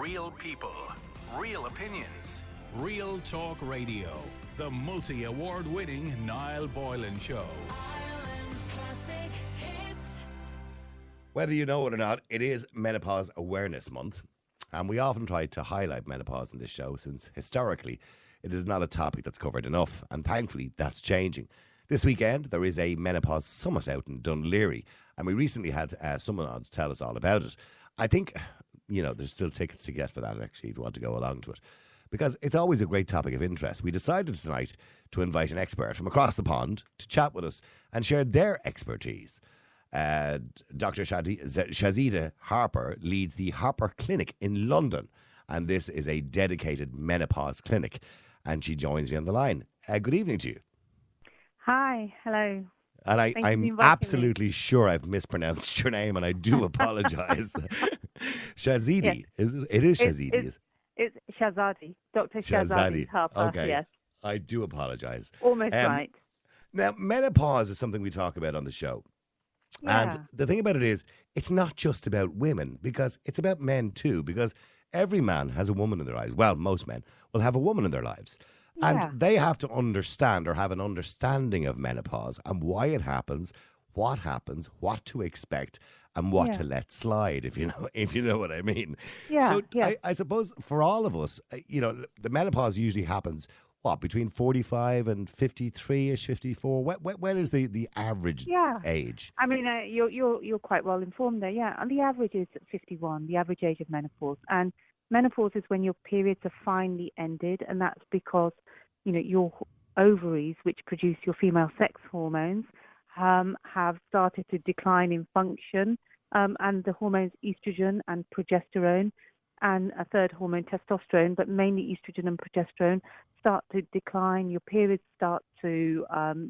Real people, real opinions, real talk radio. The multi-award winning Niall Boylan Show. Ireland's classic hits. Whether you know it or not, it is Menopause Awareness Month. And we often try to highlight menopause in this show since historically it is not a topic that's covered enough. And thankfully that's changing. This weekend there is a menopause summit out in Dunleary. And we recently had someone on to tell us all about it. I think, there's still tickets to get for that actually if you want to go along to it. Because it's always a great topic of interest. We decided tonight to invite an expert from across the pond to chat with us and share their expertise. Dr Shahzadi Harper leads the Harper Clinic in London, and this is a dedicated menopause clinic. And she joins me on the line. Good evening to you. Hi, hello. And Thanks for I'm inviting absolutely sure I've mispronounced your name, and I do apologise. Shahzadi, is it? It is Shahzadi. It's Shahzadi, Dr. Shahzadi Harper, Okay. yes. I do apologise. Almost right. Now, menopause is something we talk about on the show. Yeah. And the thing about it is, it's not just about women, because it's about men too, because every man has a woman in their lives. Well, most men will have a woman in their lives. Yeah. And they have to understand or have an understanding of menopause and why it happens, what to expect, and what to let slide, if you know what I mean. Yeah, So yeah. I suppose for all of us, the menopause usually happens, between 45 and 53-ish, 54? When is the average age? I mean, you're quite well informed there, yeah. And the average is 51, the average age of menopause. And menopause is when your periods are finally ended, and that's because, your ovaries, which produce your female sex hormones, have started to decline in function, and the hormones estrogen and progesterone, and a third hormone, testosterone, but mainly estrogen and progesterone, start to decline. Your periods start to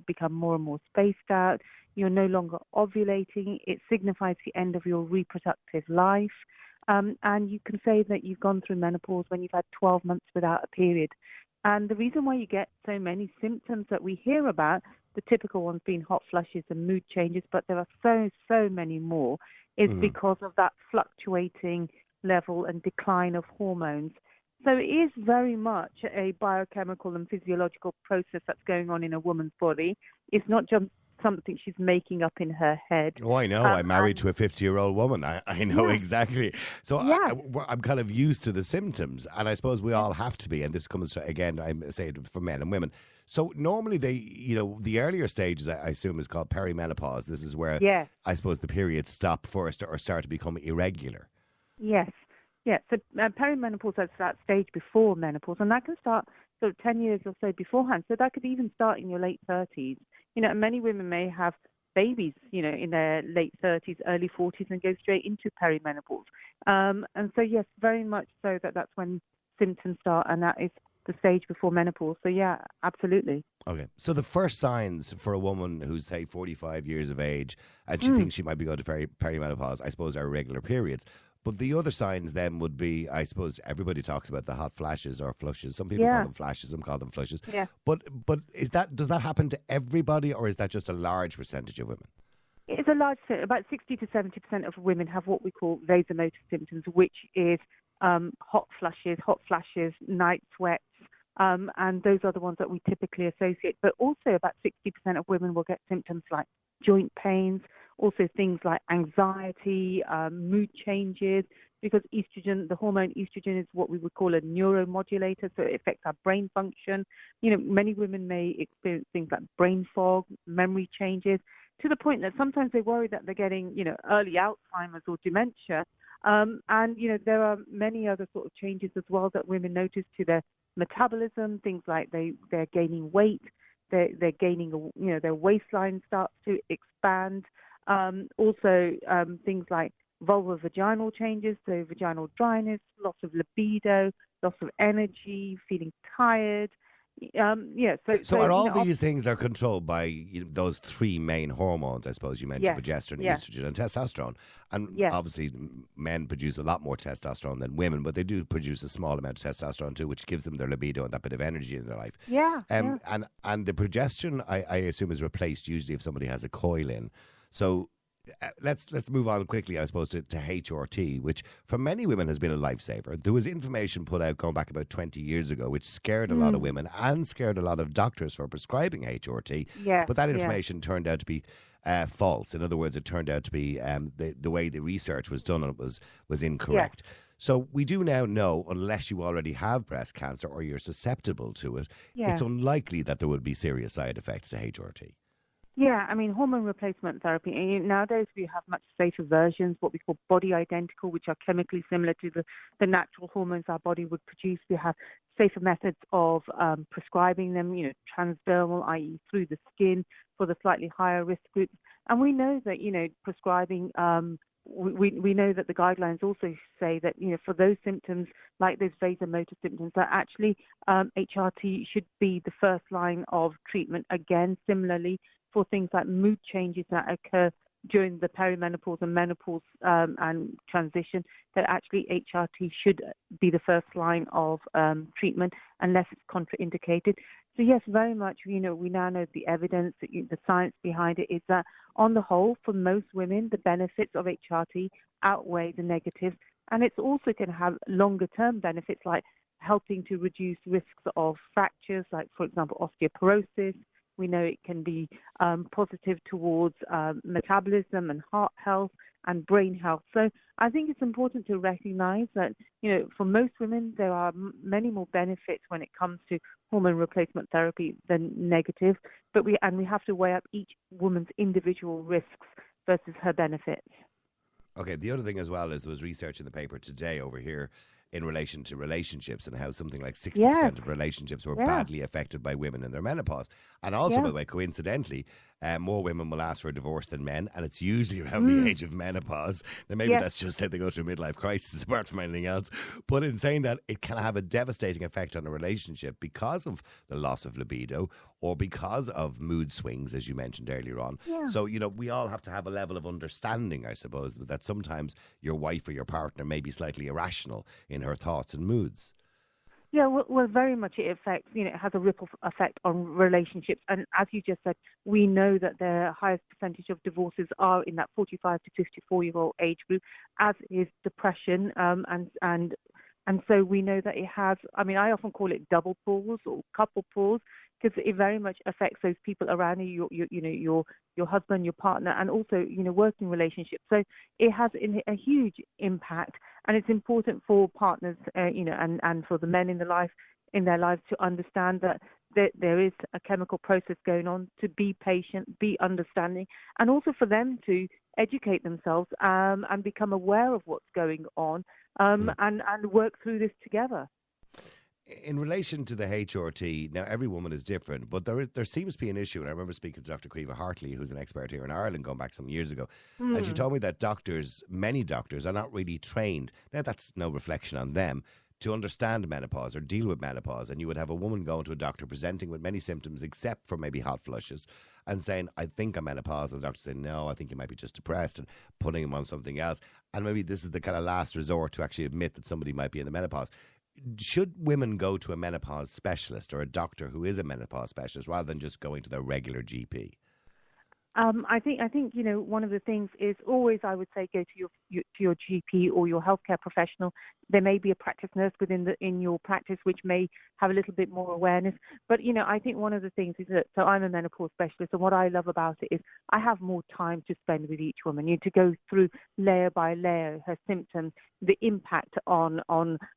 become more and more spaced out. You're no longer ovulating. It signifies the end of your reproductive life. And you can say that you've gone through menopause when you've had 12 months without a period. And the reason why you get so many symptoms that we hear about, the typical ones being hot flushes and mood changes, but there are so many more, is because of that fluctuating level and decline of hormones. So it is very much a biochemical and physiological process that's going on in a woman's body. It's not just something she's making up in her head. Oh, I know. I'm married to a 50-year-old woman. I know exactly. So I'm kind of used to the symptoms, and I suppose we all have to be. And this comes, again, I say it for men and women. So normally the earlier stages, I assume, is called perimenopause. This is where I suppose the periods stop first or start to become irregular. Yes. Yeah, so perimenopause is that stage before menopause, and that can start sort of 10 years or so beforehand. So that could even start in your late 30s. Many women may have babies, in their late 30s, early 40s, and go straight into perimenopause. And so, yes, very much so that's when symptoms start, and that is the stage before menopause. So, yeah, absolutely. Okay. So the first signs for a woman who's, say, 45 years of age, and she thinks she might be going to perimenopause, I suppose, are irregular periods. But the other signs then would be, I suppose, everybody talks about the hot flashes or flushes. Some people call them flashes, some call them flushes. Yeah. But does that happen to everybody, or is that just a large percentage of women? It's a large, about 60 to 70% of women have what we call vasomotor symptoms, which is hot flashes, night sweats, and those are the ones that we typically associate. But also about 60% of women will get symptoms like joint pains, also things like anxiety, mood changes, because estrogen, the hormone estrogen, is what we would call a neuromodulator, so it affects our brain function. Many women may experience things like brain fog, memory changes, to the point that sometimes they worry that they're getting, early Alzheimer's or dementia. And, there are many other sort of changes as well that women notice to their metabolism, things like they're gaining weight, they're gaining, their waistline starts to expand. Also, things like vulvovaginal changes, so vaginal dryness, loss of libido, loss of energy, feeling tired. So are all these things are controlled by those three main hormones? I suppose you mentioned progesterone, estrogen, and testosterone. And obviously, men produce a lot more testosterone than women, but they do produce a small amount of testosterone too, which gives them their libido and that bit of energy in their life. And the progesterone, I assume, is replaced usually if somebody has a coil in. So Let's move on quickly, I suppose, to HRT, which for many women has been a lifesaver. There was information put out going back about 20 years ago, which scared a lot of women and scared a lot of doctors for prescribing HRT. Yes, But that yes. information turned out to be false. In other words, it turned out to be the way the research was done on it was incorrect. So we do now know, unless you already have breast cancer or you're susceptible to it, Yeah. it's unlikely that there would be serious side effects to HRT. Yeah, I mean, hormone replacement therapy. Nowadays, we have much safer versions, what we call body identical, which are chemically similar to the natural hormones our body would produce. We have safer methods of prescribing them, transdermal, i.e., through the skin for the slightly higher risk groups. And we know that, prescribing, we know that the guidelines also say that, for those symptoms, like those vasomotor symptoms, that actually HRT should be the first line of treatment. Again, similarly, for things like mood changes that occur during the perimenopause and menopause and transition, that actually HRT should be the first line of treatment unless it's contraindicated. So yes, very much, we now know the evidence, the science behind it is that on the whole, for most women, the benefits of HRT outweigh the negatives. And it's also going to have longer term benefits like helping to reduce risks of fractures, like, for example, osteoporosis. We know it can be positive towards metabolism and heart health and brain health. So I think it's important to recognize that, for most women, there are many more benefits when it comes to hormone replacement therapy than negative. But we have to weigh up each woman's individual risks versus her benefits. Okay, the other thing as well is there was research in the paper today over here in relation to relationships and how something like 60% of relationships were badly affected by women in their menopause. And also, by the way, coincidentally, more women will ask for a divorce than men, and it's usually around the age of menopause. Now, maybe that's just that they go through a midlife crisis apart from anything else. But in saying that, it can have a devastating effect on a relationship because of the loss of libido or because of mood swings, as you mentioned earlier on. Yeah. So, we all have to have a level of understanding, I suppose, that sometimes your wife or your partner may be slightly irrational in her thoughts and moods. Yeah, well, very much it affects, it has a ripple effect on relationships. And as you just said, we know that the highest percentage of divorces are in that 45 to 54-year-old age group, as is depression. And so we know that it has, I often call it double pause or couple pause, because it very much affects those people around you, your husband, your partner, and also, working relationships. So it has a huge impact, and it's important for partners, and for the men in their lives to understand that there is a chemical process going on, to be patient, be understanding, and also for them to educate themselves and become aware of what's going on and work through this together. In relation to the HRT, now every woman is different, but there seems to be an issue. And I remember speaking to Dr. Caoimhe Hartley, who's an expert here in Ireland, going back some years ago. And she told me that many doctors are not really trained. Now, that's no reflection on them, to understand menopause or deal with menopause. And you would have a woman going to a doctor presenting with many symptoms except for maybe hot flushes and saying, I think I'm menopause. And the doctor saying, no, I think you might be just depressed, and putting him on something else. And maybe this is the kind of last resort to actually admit that somebody might be in the menopause. Should women go to a menopause specialist or a doctor who is a menopause specialist rather than just going to their regular GP? I think one of the things is always, I would say, go to your GP or your healthcare professional. There may be a practice nurse in your practice which may have a little bit more awareness. But I think one of the things is that, so I'm a menopause specialist, and what I love about it is I have more time to spend with each woman. To go through layer by layer her symptoms, the impact on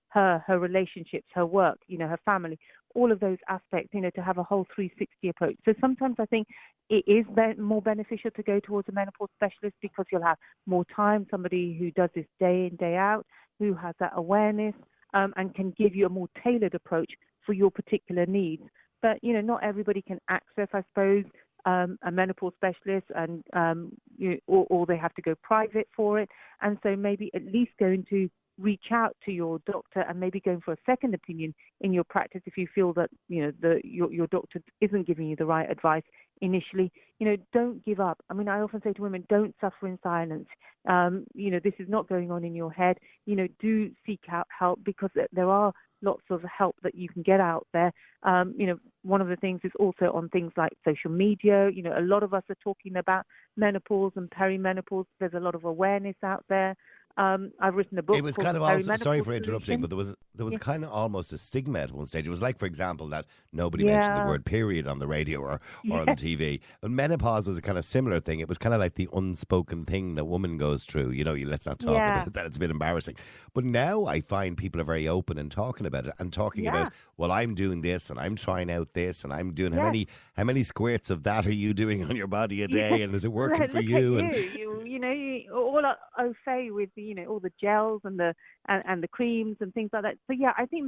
her relationships, her work, her family, all of those aspects, to have a whole 360 approach. So sometimes I think it is more beneficial to go towards a menopause specialist because you'll have more time, somebody who does this day in, day out, who has that awareness and can give you a more tailored approach for your particular needs. But, not everybody can access, I suppose, a menopause specialist, and or they have to go private for it. And so maybe at least going to reach out to your doctor and maybe going for a second opinion in your practice if you feel that your doctor isn't giving you the right advice initially, don't give up. I mean, I often say to women, don't suffer in silence. This is not going on in your head. Do seek out help, because there are lots of help that you can get out there. One of the things is also on things like social media. A lot of us are talking about menopause and perimenopause. There's a lot of awareness out there. I've written a book. It was called kind of The also, sorry Perimenopause for interrupting, Solution. but there was Yeah. kind of almost a stigma at one stage. It was like, for example, that nobody mentioned the Yeah. word period on the radio or on the Yeah. TV. And menopause was a kind of similar thing. It was kind of like the unspoken thing that woman goes through. Let's not talk Yeah. about that. It's a bit embarrassing. But now I find people are very open and talking about it and talking about, Yeah. well, I'm doing this and I'm trying out this and I'm doing Yes. how many squirts of that are you doing on your body a day, and is it working Look for at you? all au fait with all the gels and the creams and things like that. So yeah, I think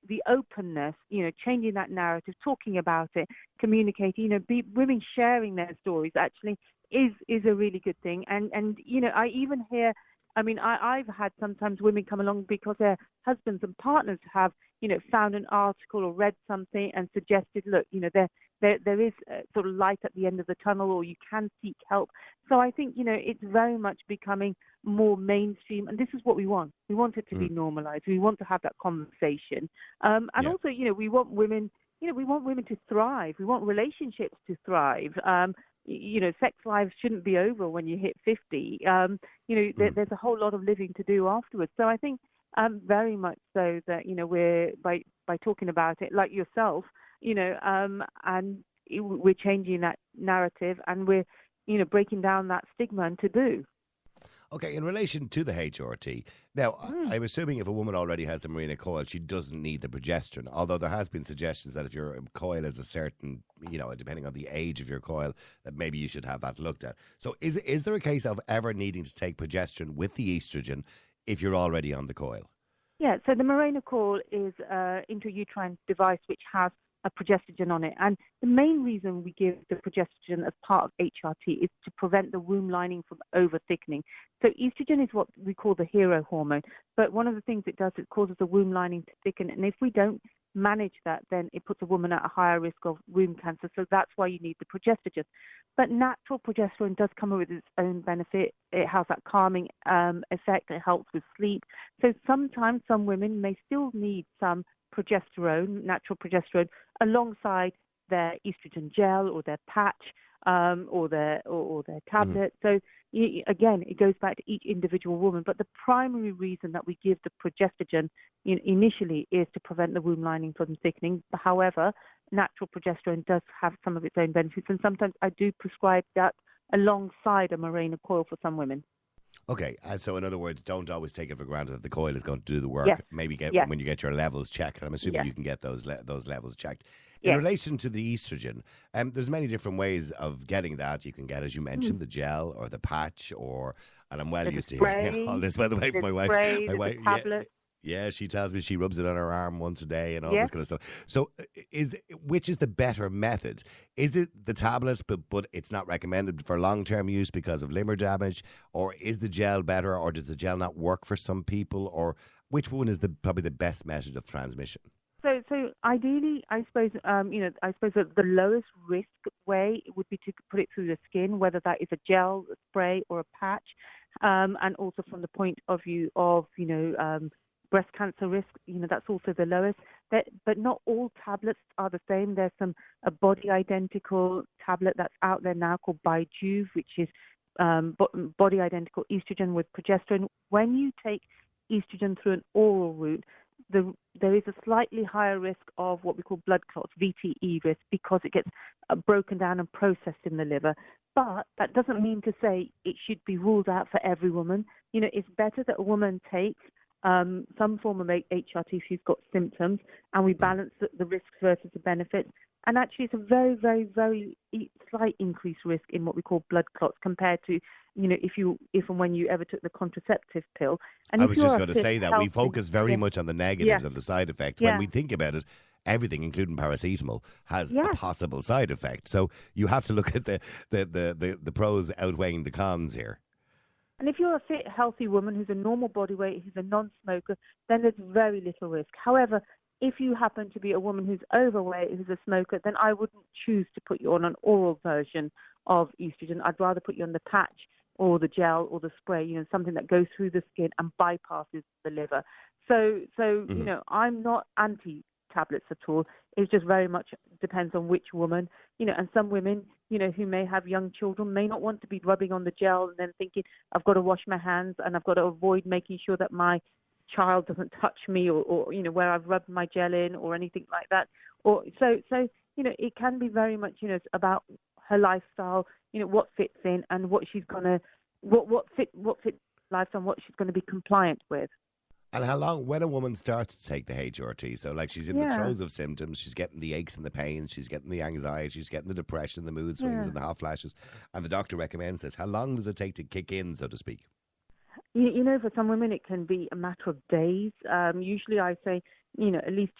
the openness, changing that narrative, talking about it, communicating, women sharing their stories actually is a really good thing. And I even hear, I mean, I've had sometimes women come along because their husbands and partners have, found an article or read something and suggested, look, there is sort of light at the end of the tunnel, or you can seek help. So I think, it's very much becoming more mainstream, and this is what we want. We want it to be normalized. We want to have that conversation. And Yeah. also, we want women, to thrive. We want relationships to thrive. Sex lives shouldn't be over when you hit 50. There's a whole lot of living to do afterwards. So I think very much so that, we're by talking about it like yourself, and we're changing that narrative, and we're, breaking down that stigma and taboo. Okay, in relation to the HRT, now, I'm assuming if a woman already has the Mirena coil, she doesn't need the progesterone, although there has been suggestions that if your coil is a certain, depending on the age of your coil, that maybe you should have that looked at. So is there a case of ever needing to take progesterone with the estrogen if you're already on the coil? Yeah, so the Mirena coil is an intrauterine device which has a progestogen on it. And the main reason we give the progestogen as part of HRT is to prevent the womb lining from over-thickening. So estrogen is what we call the hero hormone. But one of the things it does, it causes the womb lining to thicken. And if we don't manage that, then it puts a woman at a higher risk of womb cancer. So that's why you need the progestogen. But natural progesterone does come with its own benefit. It has that calming effect. It helps with sleep. So sometimes some women may still need some progesterone, natural progesterone, alongside their estrogen gel or their patch or their tablet. So again, it goes back to each individual woman. But the primary reason that we give the progestogen initially is to prevent the womb lining from thickening. However, natural progesterone does have some of its own benefits, and sometimes I do prescribe that alongside a Mirena coil for some women. Okay, so in other words, don't always take it for granted that the coil is going to do the work. Yes. Maybe Yes. when you get your levels checked. I'm assuming Yes. you can get those levels checked. In Yes. relation to the estrogen, there's many different ways of getting that. You can get, as you mentioned, the gel or the patch, and I'm well There's used to spray, hearing all this, by the way, from my wife. spray, My there's wife, a tablet. yeah, she tells me she rubs it on her arm once a day and all Yes. this kind of stuff. So, which is the better method? Is it the tablet, but it's not recommended for long-term use because of liver damage, or is the gel better, or does the gel not work for some people, or which one is probably the best method of transmission? So ideally, I suppose that the lowest risk way would be to put it through the skin, whether that is a gel, a spray, or a patch, and also from the point of view of breast cancer risk, that's also the lowest. But not all tablets are the same. There's a body identical tablet that's out there now called Bijuve, which is body identical estrogen with progesterone. When you take estrogen through an oral route, there is a slightly higher risk of what we call blood clots, VTE risk, because it gets broken down and processed in the liver. But that doesn't mean to say it should be ruled out for every woman. It's better that a woman takes some form of HRT if she's got symptoms, and we balance the risks versus the benefits. And actually, it's a very, very, very slight increased risk in what we call blood clots compared to, if and when you ever took the contraceptive pill. And I if was you're just a going to fit, say that we healthy- focus very Yeah. much on the negatives Yeah. and the side effects. Yeah. When we think about it, everything, including paracetamol, has Yeah. a possible side effect. So you have to look at the pros outweighing the cons here. And if you're a fit, healthy woman who's a normal body weight, who's a non-smoker, then there's very little risk. However, if you happen to be a woman who's overweight, who's a smoker, then I wouldn't choose to put you on an oral version of estrogen. I'd rather put you on the patch or the gel or the spray, something that goes through the skin and bypasses the liver. So I'm not anti-tablets at all. It just very much depends on which woman, and some women, who may have young children may not want to be rubbing on the gel and then thinking, I've got to wash my hands and I've got to avoid making sure that my child doesn't touch me or where I've rubbed my gel in or anything like that. Or so it can be very much about her lifestyle, what fits in and what she's gonna what fits lifestyle and what she's going to be compliant with. And how long, when a woman starts to take the HRT, so like she's in the throes of symptoms, she's getting the aches and the pains, she's getting the anxiety, she's getting the depression, the mood swings and the hot flashes, and the doctor recommends this, how long does it take to kick in, so to speak? For some women it can be a matter of days. Usually I say, at least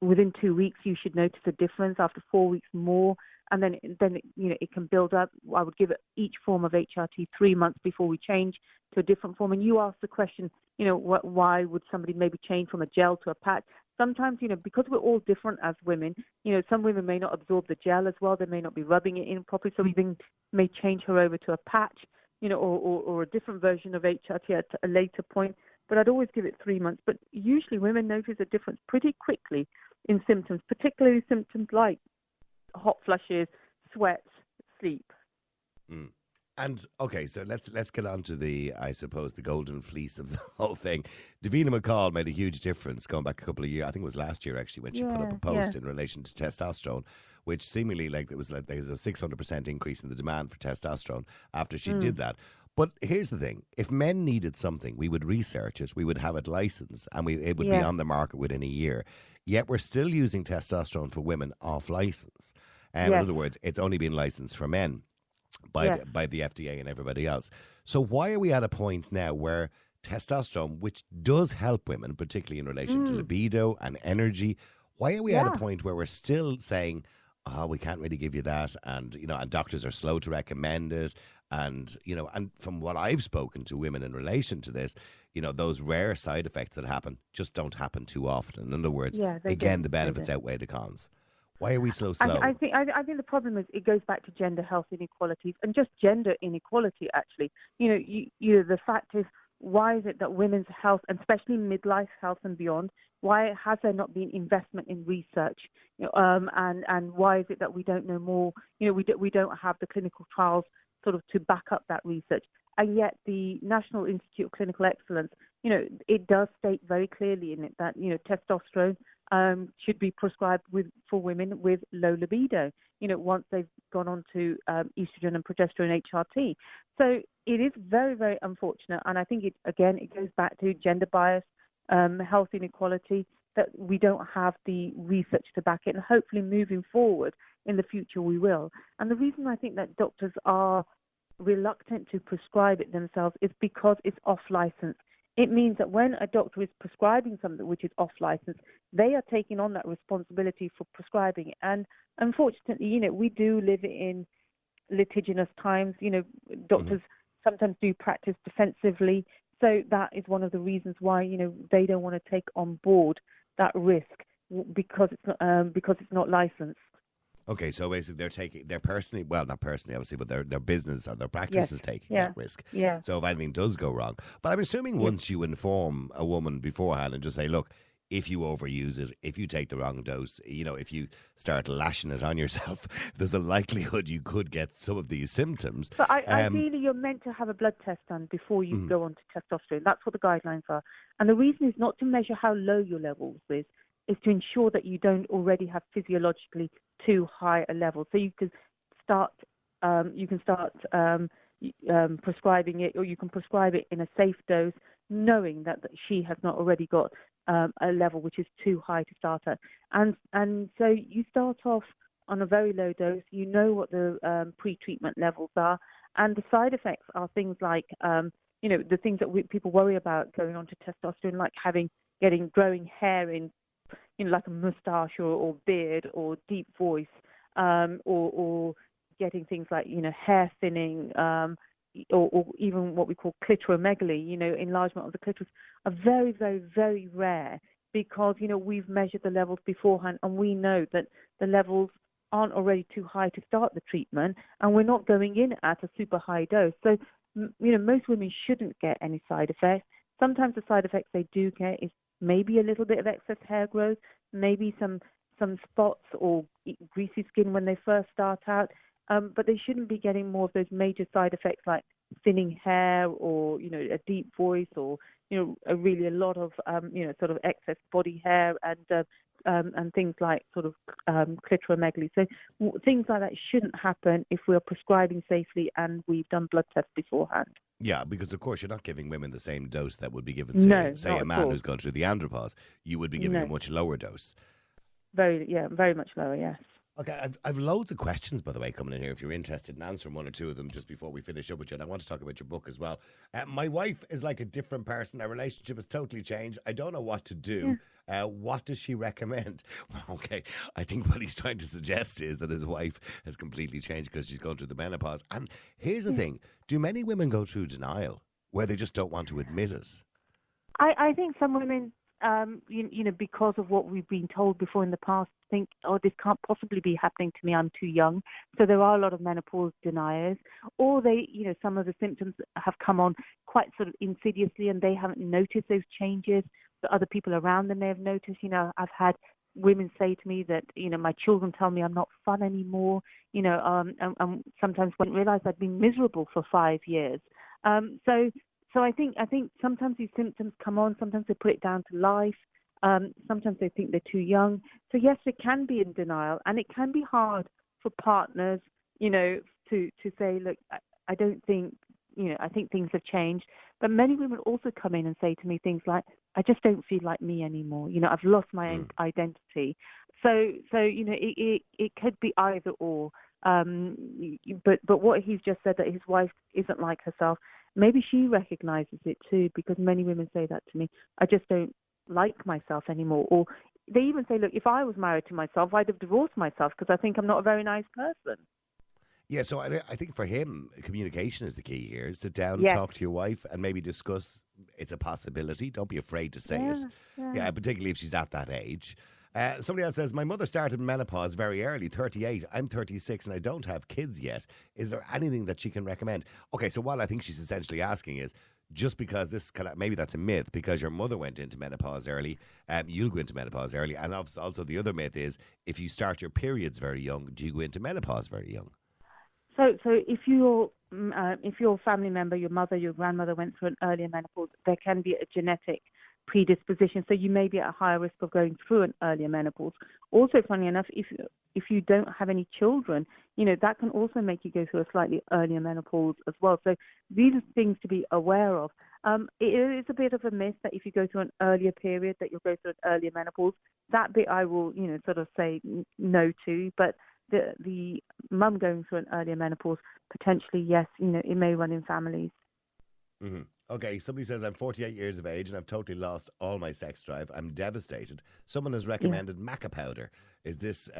within 2 weeks you should notice a difference. After 4 weeks more, and then it can build up. I would give it each form of HRT 3 months before we change to a different form. And you asked the question, why would somebody maybe change from a gel to a patch? Sometimes, because we're all different as women, some women may not absorb the gel as well. They may not be rubbing it in properly, so we then may change her over to a patch, or a different version of HRT at a later point. But I'd always give it 3 months. But usually women notice a difference pretty quickly in symptoms, particularly symptoms like hot flushes, sweats, sleep. And okay, so let's get on to the golden fleece of the whole thing. Davina McCall made a huge difference going back a couple of years. I think it was last year actually when she put up a post in relation to testosterone, which seemingly there was a 600% increase in the demand for testosterone after she did that. But here's the thing: if men needed something, we would research it, we would have it licensed, and it would be on the market within a year. Yet we're still using testosterone for women off license. In other words, it's only been licensed for men by the FDA and everybody else. So why are we at a point now where testosterone, which does help women, particularly in relation to libido and energy, why are we at a point where we're still saying, we can't really give you that, and and doctors are slow to recommend it, and and from what I've spoken to women in relation to this, those rare side effects that happen just don't happen too often. In other words, the benefits outweigh the cons. Why are we so slow? I think the problem is it goes back to gender health inequalities and just gender inequality. Actually, the fact is, why is it that women's health, and especially midlife health and beyond, why has there not been investment in research? And why is it that we don't know more? We don't have the clinical trials sort of to back up that research. And yet the National Institute of Clinical Excellence, it does state very clearly in it that testosterone should be prescribed for women with low libido, once they've gone on to estrogen and progesterone HRT. So it is very, very unfortunate. And I think it goes back to gender bias, health inequality, that we don't have the research to back it. And hopefully moving forward in the future we will. And the reason I think that doctors are reluctant to prescribe it themselves is because it's off license. It means that when a doctor is prescribing something which is off license, they are taking on that responsibility for prescribing it. And unfortunately, we do live in litigious times. Doctors sometimes do practice defensively. So that is one of the reasons why, they don't want to take on board that risk because it's not licensed. Okay, so basically they're personally, well, not personally, obviously, but their business or their practice is taking that risk. Yeah. So if anything does go wrong. But I'm assuming once you inform a woman beforehand and just say, look, if you overuse it, if you take the wrong dose, if you start lashing it on yourself, there's a likelihood you could get some of these symptoms. But ideally, you're meant to have a blood test done before you go on to testosterone. That's what the guidelines are. And the reason is not to measure how low your levels is to ensure that you don't already have physiologically too high a level. So you can start prescribing it, or you can prescribe it in a safe dose, knowing that she has not already got a level which is too high to start at. And so you start off on a very low dose. You know what the pre-treatment levels are, and the side effects are things like the things that people worry about going on to testosterone, like getting growing hair in, like a moustache or beard or deep voice, or getting things like, hair thinning, or even what we call clitoromegaly, enlargement of the clitoris, are very, very, very rare because, we've measured the levels beforehand and we know that the levels aren't already too high to start the treatment, and we're not going in at a super high dose. So, most women shouldn't get any side effects. Sometimes the side effects they do get is maybe a little bit of excess hair growth, maybe some spots or greasy skin when they first start out, but they shouldn't be getting more of those major side effects like thinning hair or, a deep voice or, a lot of, sort of excess body hair and things like sort of clitoromegaly. So things like that shouldn't happen if we're prescribing safely and we've done blood tests beforehand. Yeah, because of course you're not giving women the same dose that would be given No, to, say, not a at man all. who's gone through the andropause. You would be giving No. a much lower dose. Very much lower, yes. Okay, I've loads of questions, by the way, coming in here if you're interested in answering one or two of them just before we finish up with you. And I want to talk about your book as well. My wife is like a different person. Our relationship has totally changed. I don't know what to do. What does she recommend? Okay, I think what he's trying to suggest is that his wife has completely changed because she's gone through the menopause. And here's the thing. Do many women go through denial where they just don't want to admit it? I think some women, because of what we've been told before in the past, think, oh, this can't possibly be happening to me, I'm too young. So there are a lot of menopause deniers. Or they, some of the symptoms have come on quite sort of insidiously and they haven't noticed those changes that other people around them may have noticed. I've had women say to me that, my children tell me I'm not fun anymore, and sometimes wouldn't realize I'd been miserable for 5 years. So I think sometimes these symptoms come on. Sometimes they put it down to life. Sometimes they think they're too young. So yes, it can be in denial, and it can be hard for partners, to say, look, I don't think, I think things have changed. But many women also come in and say to me things like, I just don't feel like me anymore. I've lost my identity. So it could be either or. But what he's just said, that his wife isn't like herself, maybe she recognizes it too, because many women say that to me. I just don't like myself anymore. Or they even say, look, if I was married to myself, I'd have divorced myself because I think I'm not a very nice person. Yeah, so I think for him, communication is the key here. Sit down, Yes. talk to your wife, and maybe discuss it's a possibility. Don't be afraid to say it. Yeah, particularly if she's at that age. Somebody else says, my mother started menopause very early, 38. I'm 36 and I don't have kids yet. Is there anything that she can recommend? Okay, so what I think she's essentially asking is, just because this maybe that's a myth, because your mother went into menopause early, you'll go into menopause early. And also the other myth is, if you start your periods very young, do you go into menopause very young? So if your family member, your mother, your grandmother went through an earlier menopause, there can be a genetic predisposition. So you may be at a higher risk of going through an earlier menopause. Also, funny enough, if you don't have any children, that can also make you go through a slightly earlier menopause as well. So these are things to be aware of. It is a bit of a myth that if you go through an earlier period, that you'll go through an earlier menopause. That bit I will, sort of say no to. But the mum going through an earlier menopause, potentially, yes, it may run in families. Mm-hmm. Okay, somebody says, I'm 48 years of age and I've totally lost all my sex drive. I'm devastated. Someone has recommended maca powder. Is this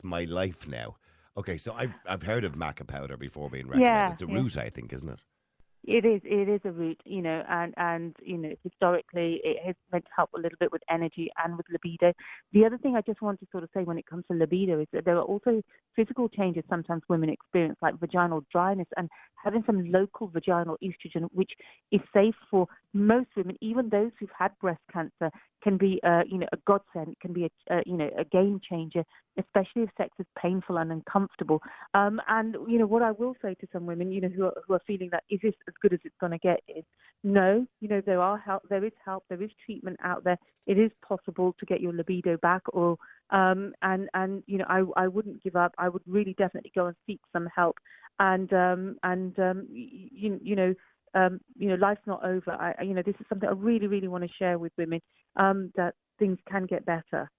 my life now? Okay, so I've heard of maca powder before being recommended. It's a root, I think, isn't it? It is a route, and historically it has meant to help a little bit with energy and with libido. The other thing I just want to sort of say when it comes to libido is that there are also physical changes sometimes women experience, like vaginal dryness and having some local vaginal estrogen, which is safe for most women, even those who've had breast cancer, can be a godsend, can be a game changer, especially if sex is painful and uncomfortable. And what I will say to some women, who are feeling that, is this as good as it's going to get, is no. There is help, there is treatment out there. It is possible to get your libido back, or I wouldn't give up. I would really definitely go and seek some help. Life's not over. This is something I really, really want to share with women, that things can get better.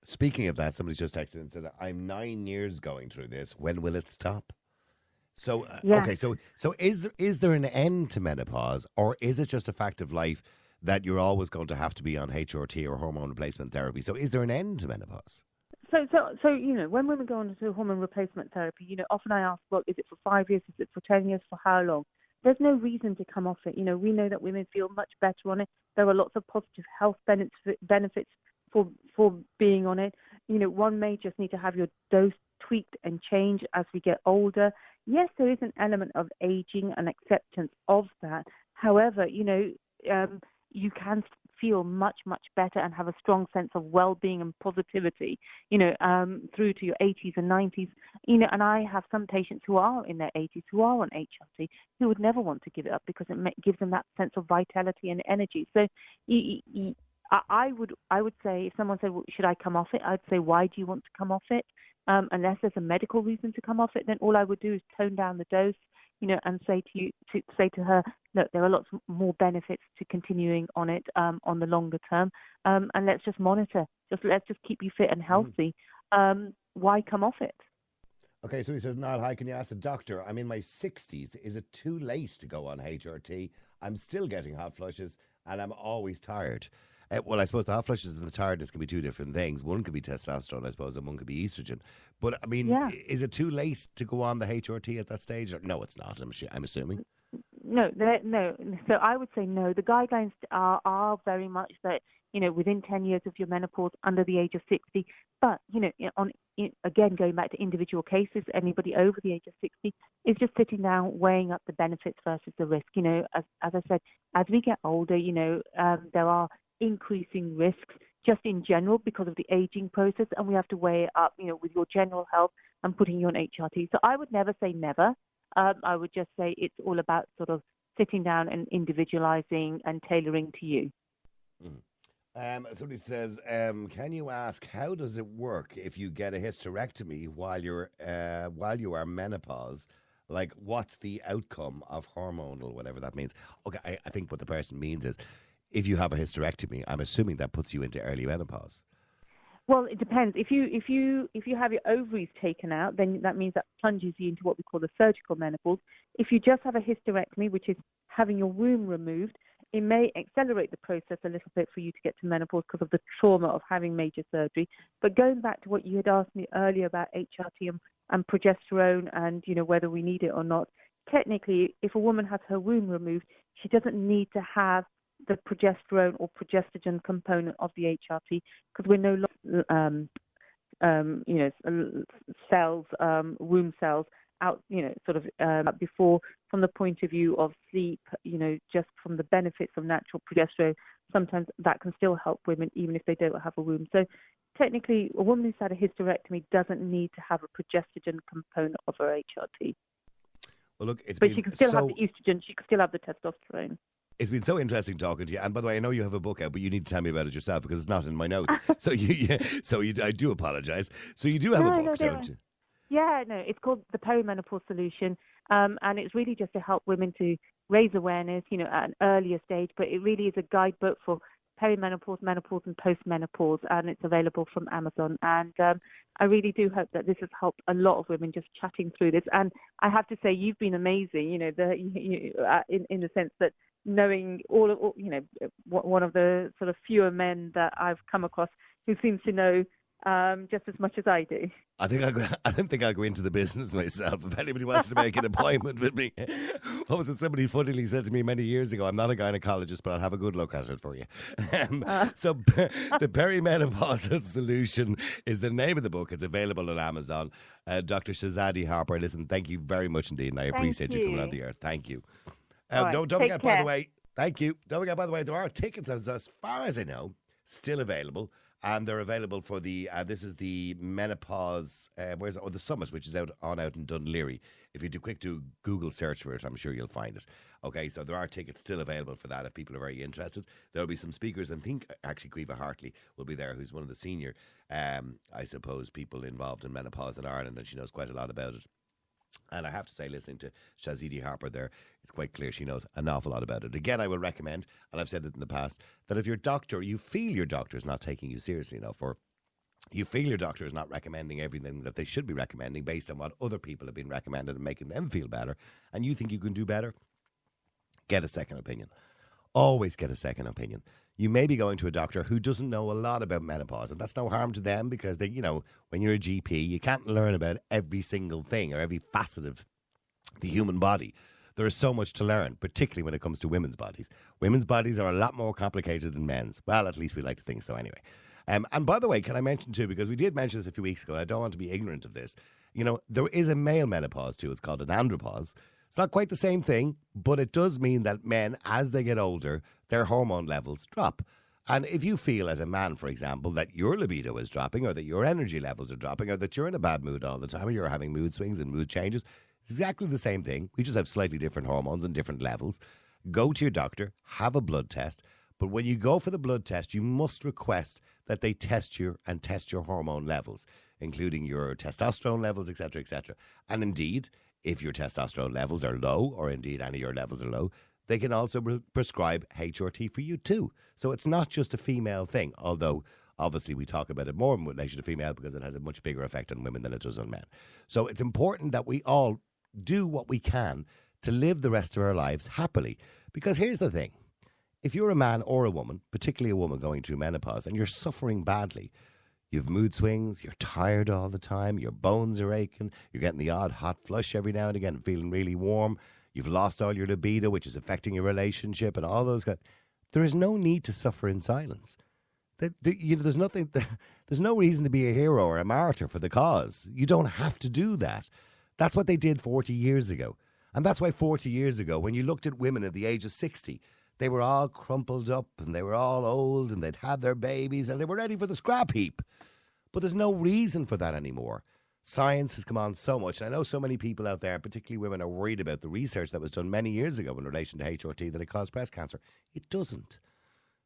Speaking of that, somebody's just texted and said, I'm 9 years going through this. When will it stop? So, okay, so is there an end to menopause, or is it just a fact of life that you're always going to have to be on HRT or hormone replacement therapy? So is there an end to menopause? So when women go on to hormone replacement therapy, often I ask, well, is it for 5 years? Is it for 10 years? For how long? there's no reason to come off it. We know that women feel much better on it. There are lots of positive health benefits for being on it. One may just need to have your dose tweaked and changed as we get older. Yes, there is an element of aging and acceptance of that. However, you can feel much, much better and have a strong sense of well-being and positivity, through to your 80s and 90s. And I have some patients who are in their 80s who are on HRT who would never want to give it up because it gives them that sense of vitality and energy. So I would say, if someone said, well, should I come off it? I'd say, why do you want to come off it? Unless there's a medical reason to come off it, then all I would do is tone down the dose, and say to her, look, there are lots more benefits to continuing on it on the longer term, and let's just monitor. Let's just keep you fit and healthy. Why come off it? Okay, so he says, Niall, hi, can you ask the doctor? I'm in my 60s. Is it too late to go on HRT? I'm still getting hot flushes and I'm always tired. Well, I suppose the hot flushes and the tiredness can be two different things. One could be testosterone, I suppose, and one could be estrogen. But, I mean, is it too late to go on the HRT at that stage? Or, no, it's not, I'm assuming. No. So I would say no. The guidelines are very much that, within 10 years of your menopause, under the age of 60. But, again, going back to individual cases, anybody over the age of 60 is just sitting down, weighing up the benefits versus the risk. As I said, as we get older, there are increasing risks just in general because of the aging process, and we have to weigh it up, with your general health and putting you on HRT. So I would never say never. I would just say it's all about sort of sitting down and individualizing and tailoring to you. Somebody says, can you ask, how does it work if you get a hysterectomy while you are menopause? Like, what's the outcome of hormonal, whatever that means? Okay, I think what the person means is, if you have a hysterectomy, I'm assuming that puts you into early menopause. Well, it depends. If you have your ovaries taken out, then that means that plunges you into what we call the surgical menopause. If you just have a hysterectomy, which is having your womb removed, it may accelerate the process a little bit for you to get to menopause because of the trauma of having major surgery. But going back to what you had asked me earlier about HRT and progesterone and, whether we need it or not, technically, if a woman has her womb removed, she doesn't need to have the progesterone or progestogen component of the HRT because we're no longer, cells, womb cells out, before, from the point of view of sleep, just from the benefits of natural progesterone, sometimes that can still help women even if they don't have a womb. So technically, a woman who's had a hysterectomy doesn't need to have a progestogen component of her HRT. Well, look, but she can still have the estrogen, she can still have the testosterone. It's been so interesting talking to you. And by the way, I know you have a book out, but you need to tell me about it yourself because it's not in my notes. I do apologise. So you do have a book, don't you? Yeah, no, it's called The Perimenopause Solution. And it's really just to help women to raise awareness, at an earlier stage. But it really is a guidebook for perimenopause, menopause and postmenopause. And it's available from Amazon. And I really do hope that this has helped a lot of women just chatting through this. And I have to say, you've been amazing, in the sense that knowing one of the sort of fewer men that I've come across who seems to know just as much as I do. I don't think I'll go into the business myself. If anybody wants to make an appointment with me, what was it? Somebody funnily said to me many years ago, I'm not a gynecologist, but I'll have a good look at it for you. So The Perimenopausal Solution is the name of the book. It's available on Amazon. Dr Shahzadi Harper, listen, thank you very much indeed, and I appreciate you coming on the air. Thank you. Don't forget, by the way, thank you. Don't forget, by the way, there are tickets, as far as I know, still available. And they're available for the, this is the menopause, the summit, which is out in Dunleary. If you do quick Google search for it, I'm sure you'll find it. Okay, so there are tickets still available for that if people are very interested. There'll be some speakers, and I think actually Caoimhe Hartley will be there, who's one of the senior, I suppose, people involved in menopause in Ireland, and she knows quite a lot about it. And I have to say, listening to Shahzadi Harper there, it's quite clear she knows an awful lot about it. Again, I will recommend, and I've said it in the past, that if you feel your doctor is not taking you seriously enough, or you feel your doctor is not recommending everything that they should be recommending based on what other people have been recommended and making them feel better, and you think you can do better, get a second opinion. Always get a second opinion. You may be going to a doctor who doesn't know a lot about menopause, and that's no harm to them because they, when you're a GP, you can't learn about every single thing or every facet of the human body. there is so much to learn, particularly when it comes to women's bodies. Women's bodies are a lot more complicated than men's. Well, at least we like to think so anyway. And by the way, can I mention too, because we did mention this a few weeks ago, and I don't want to be ignorant of this, there is a male menopause too. It's called an andropause. It's not quite the same thing, but it does mean that men, as they get older, their hormone levels drop. And if you feel as a man, for example, that your libido is dropping or that your energy levels are dropping or that you're in a bad mood all the time or you're having mood swings and mood changes, it's exactly the same thing. We just have slightly different hormones and different levels. Go to your doctor, have a blood test. But when you go for the blood test, you must request that they test your hormone levels, including your testosterone levels, etc., etc. And indeed, if your testosterone levels are low, or indeed any of your levels are low, they can also prescribe HRT for you too. So it's not just a female thing, although obviously we talk about it more in relation to female because it has a much bigger effect on women than it does on men. So it's important that we all do what we can to live the rest of our lives happily. Because here's the thing. If you're a man or a woman, particularly a woman going through menopause, and you're suffering badly, you've mood swings, you're tired all the time, your bones are aching, you're getting the odd hot flush every now and again, feeling really warm, you've lost all your libido, which is affecting your relationship and all those there is no need to suffer in silence. There's no reason to be a hero or a martyr for the cause. You don't have to do that. That's what they did 40 years ago. And that's why 40 years ago, when you looked at women at the age of 60, they were all crumpled up and they were all old and they'd had their babies and they were ready for the scrap heap. But there's no reason for that anymore. Science has come on so much. And I know so many people out there, particularly women, are worried about the research that was done many years ago in relation to HRT that it caused breast cancer. It doesn't.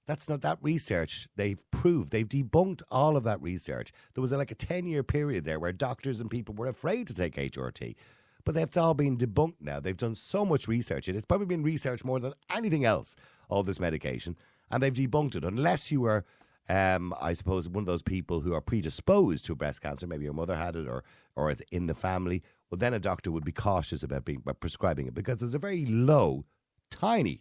That's not that research. They've proved, they've debunked all of that research. There was like a 10-year period there where doctors and people were afraid to take HRT. But they've all been debunked now. They've done so much research. It's probably been researched more than anything else, all this medication. And they've debunked it. Unless you were, I suppose, one of those people who are predisposed to breast cancer, maybe your mother had it or it's in the family, well, then a doctor would be cautious about prescribing it because there's a very low, tiny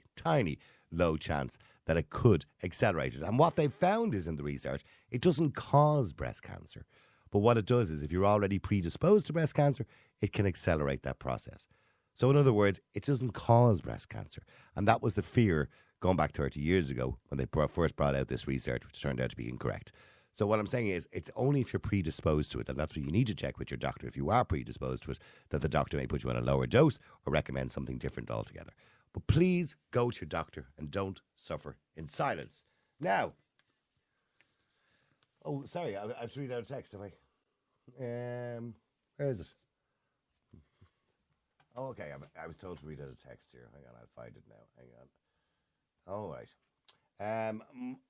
low chance that it could accelerate it. And what they've found is in the research, it doesn't cause breast cancer. But what it does is if you're already predisposed to breast cancer, it can accelerate that process. So in other words, it doesn't cause breast cancer. And that was the fear going back 30 years ago when they first brought out this research, which turned out to be incorrect. So what I'm saying is it's only if you're predisposed to it, and that's what you need to check with your doctor if you are predisposed to it, that the doctor may put you on a lower dose or recommend something different altogether. But please go to your doctor and don't suffer in silence. Now, sorry, I have to read out a text, have I? Where is it? Oh, okay, I was told to read out a text here. Hang on, I'll find it now. Hang on. All right.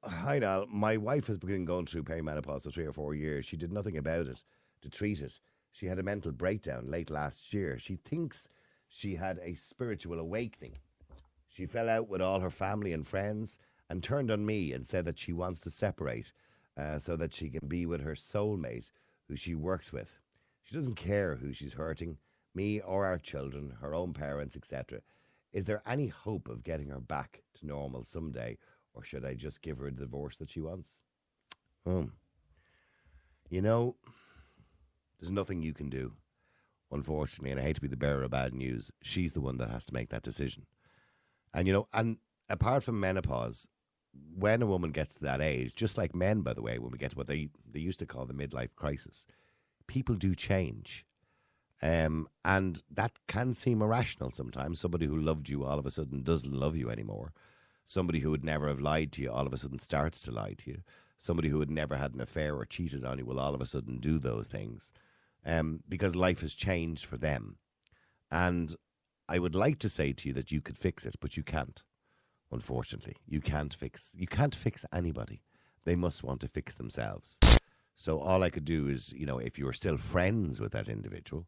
Hi, Niall. My wife has been going through perimenopause for 3 or 4 years. She did nothing about it to treat it. She had a mental breakdown late last year. She thinks she had a spiritual awakening. She fell out with all her family and friends and turned on me and said that she wants to separate so that she can be with her soulmate who she works with. She doesn't care who she's hurting, me or our children, her own parents, etc. Is there any hope of getting her back to normal someday, or should I just give her a divorce that she wants? You know, there's nothing you can do, unfortunately, and I hate to be the bearer of bad news. She's the one that has to make that decision. And, and apart from menopause, when a woman gets to that age, just like men, by the way, when we get to what they used to call the midlife crisis, people do change. And that can seem irrational sometimes. Somebody who loved you all of a sudden doesn't love you anymore. Somebody who would never have lied to you all of a sudden starts to lie to you. Somebody who had never had an affair or cheated on you will all of a sudden do those things because life has changed for them. And I would like to say to you that you could fix it, but you can't. Unfortunately, you can't fix anybody. They must want to fix themselves. So all I could do is, if you are still friends with that individual,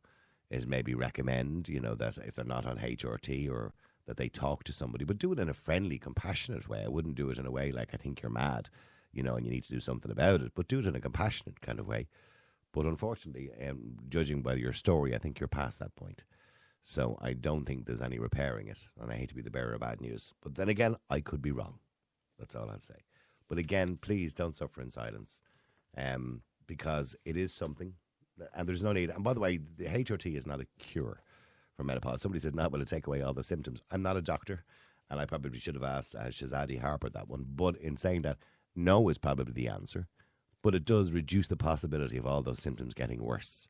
is maybe recommend, that if they're not on HRT or that they talk to somebody, but do it in a friendly, compassionate way. I wouldn't do it in a way like I think you're mad, and you need to do something about it, but do it in a compassionate kind of way. But unfortunately, judging by your story, I think you're past that point. So I don't think there's any repairing it, and I hate to be the bearer of bad news. But then again, I could be wrong. That's all I'll say. But again, please don't suffer in silence, because it is something, and there's no need. And by the way, the HRT is not a cure for menopause. Somebody said, "No, will it take away all the symptoms?" I'm not a doctor, and I probably should have asked Shahzadi Harper that one. But in saying that, no is probably the answer. But it does reduce the possibility of all those symptoms getting worse,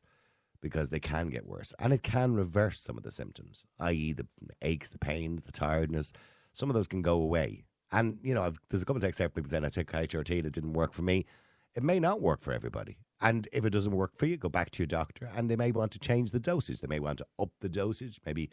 because they can get worse. And it can reverse some of the symptoms, i.e. the aches, the pains, the tiredness. Some of those can go away. And, you know, there's a couple of texts there from people saying, I took HRT and it didn't work for me. It may not work for everybody. And if it doesn't work for you, go back to your doctor, and they may want to change the dosage. They may want to up the dosage, maybe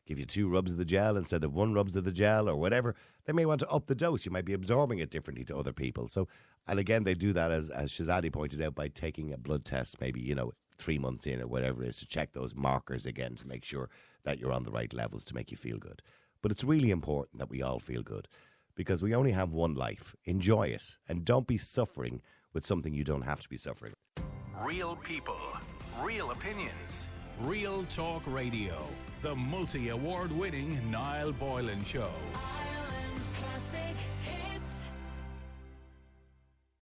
give you 2 rubs of the gel instead of 1 rubs of the gel or whatever. They may want to up the dose. You might be absorbing it differently to other people. So, and again, they do that, as Shahzadi pointed out, by taking a blood test, maybe, you know, 3 months in or whatever it is, to check those markers again to make sure that you're on the right levels to make you feel good. But it's really important that we all feel good, because we only have one life. Enjoy it, and don't be suffering with something you don't have to be suffering. Real people, real opinions, Real Talk Radio. The multi-award winning Niall Boylan Show.